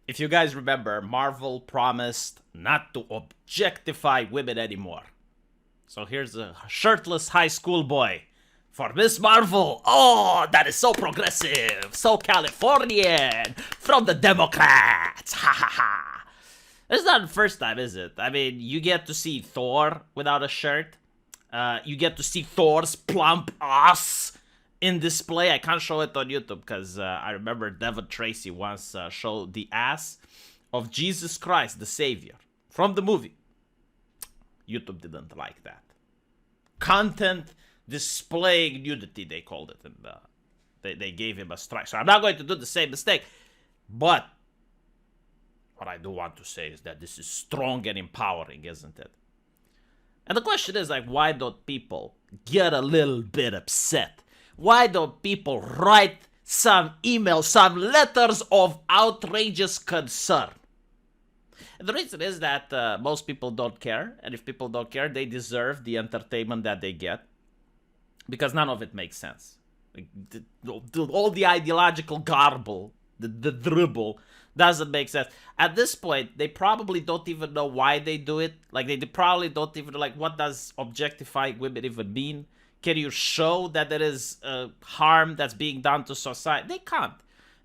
if you guys remember, Marvel promised not to objectify women anymore. So here's a shirtless high school boy for Miss Marvel. Oh, that is so progressive, so Californian, from the Democrats. Ha ha ha. It's not the first time, is it? I mean, you get to see Thor without a shirt. You get to see Thor's plump ass in display. I can't show it on YouTube because I remember Devin Tracy once showed the ass of Jesus Christ, the Savior, from the movie. YouTube didn't like that. Content displaying nudity, they called it, and they gave him a strike. So I'm not going to do the same mistake. But what I do want to say is that this is strong and empowering, isn't it? And the question is, like, why don't people get a little bit upset? Why don't people write some emails, some letters of outrageous concern? And the reason is that most people don't care. And if people don't care, they deserve the entertainment that they get. Because none of it makes sense. Like, all the ideological garble, the dribble, doesn't make sense. At this point, they probably don't even know why they do it. Like, they probably don't even know, like, what does objectifying women even mean? Can you show that there is harm that's being done to society? They can't.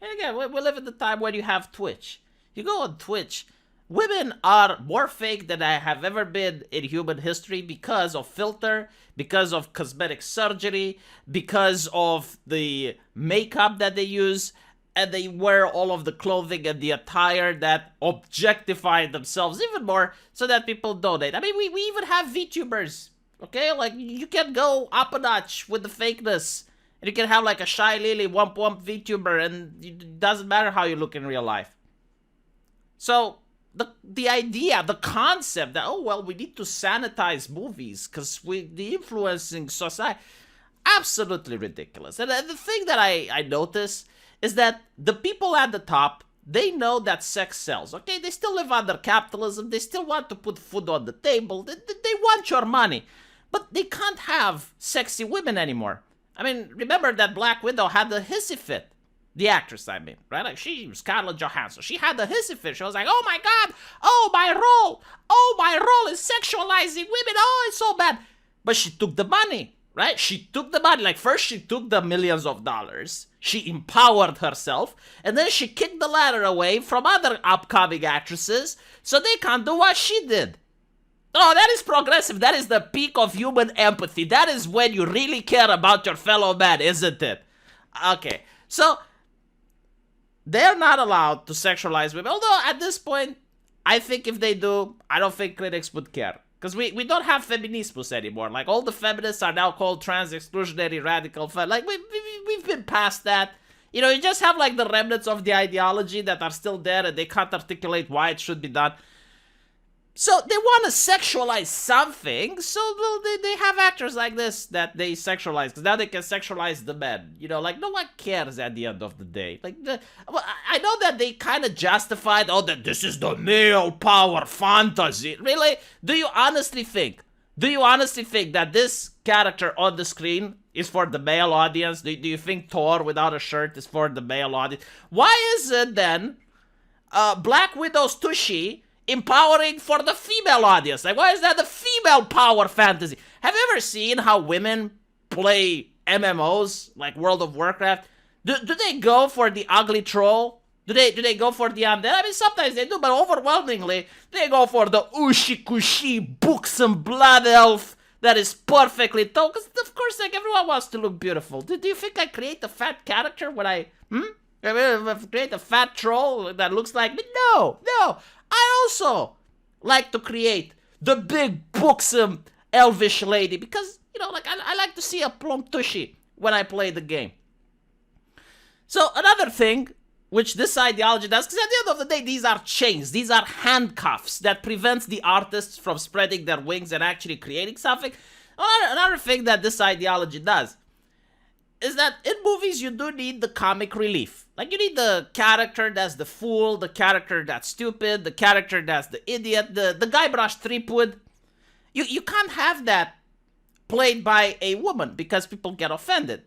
And again, we live in the time when you have Twitch. You go on Twitch, women are more fake than I have ever been in human history because of filter, because of cosmetic surgery, because of the makeup that they use, and they wear all of the clothing and the attire that objectify themselves even more so that people donate. I mean, we even have VTubers, okay? Like, you can go up a notch with the fakeness. And you can have like a Shy Lily Wump VTuber, and it doesn't matter how you look in real life. So the idea, the concept that, oh, well, we need to sanitize movies because the influencing society, absolutely ridiculous. And the thing that I notice is that the people at the top, they know that sex sells, okay? They still live under capitalism. They still want to put food on the table. They want your money. But they can't have sexy women anymore. I mean, remember that Black Widow had the hissy fit. The actress, I mean, right? Like, she was Scarlett Johansson. She had the hissy fit. She was like, oh my God, oh, my role is sexualizing women. Oh, it's so bad. But she took the money, right? She took the money. Like, first she took the millions of dollars. She empowered herself. And then she kicked the ladder away from other upcoming actresses so they can't do what she did. Oh, that is progressive. That is the peak of human empathy. That is when you really care about your fellow man, isn't it? Okay, so they're not allowed to sexualize women. Although, at this point, I think if they do, I don't think critics would care. Because we don't have feminismus anymore. Like, all the feminists are now called trans, exclusionary, radical. Like, we've been past that. You know, you just have, like, the remnants of the ideology that are still there, and they can't articulate why it should be done. So they want to sexualize something, so they have actors like this that they sexualize, because now they can sexualize the men. You know, like, no one cares at the end of the day. Like, I know that they kind of justified, oh, that this is the male power fantasy. Really? Do you honestly think that this character on the screen is for the male audience? Do you think Thor without a shirt is for the male audience? Why is it then Black Widow's tushy empowering for the female audience? Like, why is that the female power fantasy? Have you ever seen how women play MMOs like World of Warcraft? Do they go for the ugly troll? Do they go for the undead? I mean, sometimes they do, but overwhelmingly they go for the ushi-kushi buxom blood elf that is perfectly tall. Because of course, like, everyone wants to look beautiful. Do you think I create a fat character when I create a fat troll that looks like me? No. I also like to create the big, buxom, elvish lady because, you know, like, I like to see a plump tushy when I play the game. So another thing which this ideology does, because at the end of the day, these are chains, these are handcuffs that prevents the artists from spreading their wings and actually creating something. Another thing that this ideology does is that in movies, you do need the comic relief. Like, you need the character that's the fool, the character that's stupid, the character that's the idiot, the Guybrush Threepwood. You can't have that played by a woman because people get offended.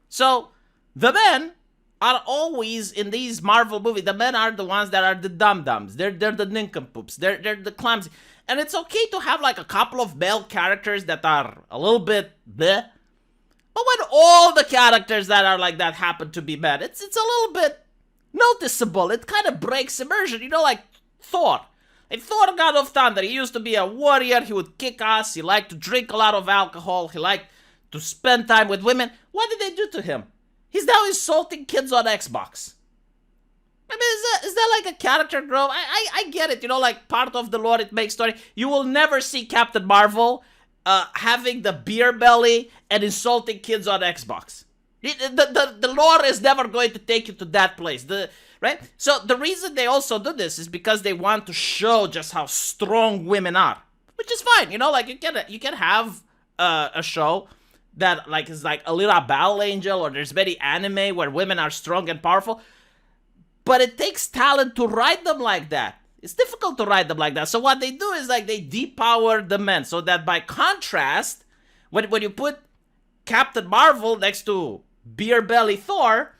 So, the men are always in these Marvel movies. The men are the ones that are the dum-dums. They're the nincompoops. They're the clumsy. And it's okay to have like a couple of male characters that are a little bit bleh. But when all the characters that are like that happen to be men, it's a little bit noticeable. It kind of breaks immersion. You know, like Thor. Like Thor, God of Thunder, he used to be a warrior. He would kick ass. He liked to drink a lot of alcohol. He liked to spend time with women. What did they do to him? He's now insulting kids on Xbox. I mean, is that like a character growth? I get it, you know, like part of the lore it makes story. You will never see Captain Marvel having the beer belly and insulting kids on Xbox. The lore is never going to take you to that place. Right? So the reason they also do this is because they want to show just how strong women are. Which is fine, you know, like you can have a show that like is like a little battle angel, or there's many anime where women are strong and powerful. But it takes talent to write them like that. It's difficult to write them like that. So what they do is like they depower the men, so that by contrast, when you put Captain Marvel next to beer belly Thor,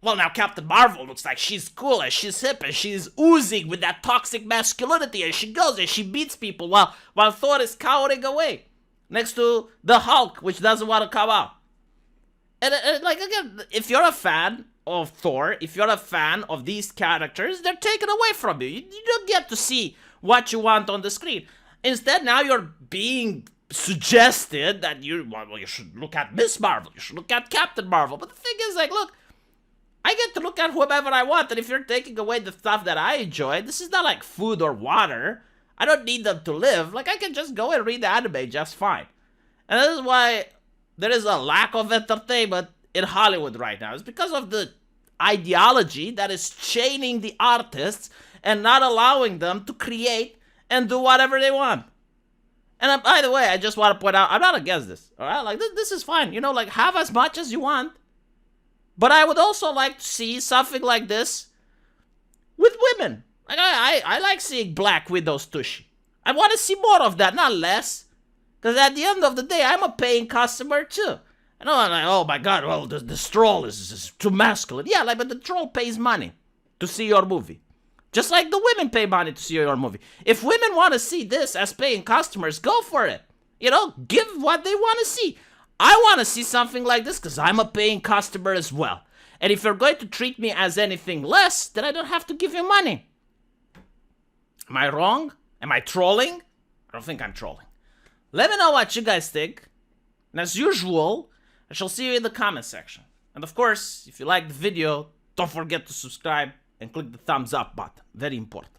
well, now Captain Marvel looks like she's cool and she's hip and she's oozing with that toxic masculinity, and she goes and she beats people while Thor is cowering away next to the Hulk, which doesn't want to come out. And like, again, if you're a fan of Thor, if you're a fan of these characters, they're taken away from you. You don't get to see what you want on the screen. Instead, now you're being suggested that you should look at Miss Marvel, you should look at Captain Marvel. But the thing is, like, look, I get to look at whomever I want, and if you're taking away the stuff that I enjoy, this is not like food or water. I don't need them to live. Like, I can just go and read the anime just fine. And this is why there is a lack of entertainment in Hollywood right now. It's because of the ideology that is chaining the artists and not allowing them to create and do whatever they want. And by the way, I just want to point out, I'm not against this, all right? Like, this is fine. You know, like, have as much as you want. But I would also like to see something like this with women. Like, I like seeing Black Widow's tushy. I want to see more of that, not less. Because at the end of the day, I'm a paying customer too. I know I'm like, oh my god, well, the troll is too masculine. Yeah, like, but the troll pays money to see your movie. Just like the women pay money to see your movie. If women want to see this as paying customers, go for it. You know, give what they want to see. I want to see something like this because I'm a paying customer as well. And if you're going to treat me as anything less, then I don't have to give you money. Am I wrong? Am I trolling? I don't think I'm trolling. Let me know what you guys think. And as usual, I shall see you in the comment section. And of course, if you like the video, don't forget to subscribe and click the thumbs up button. Very important.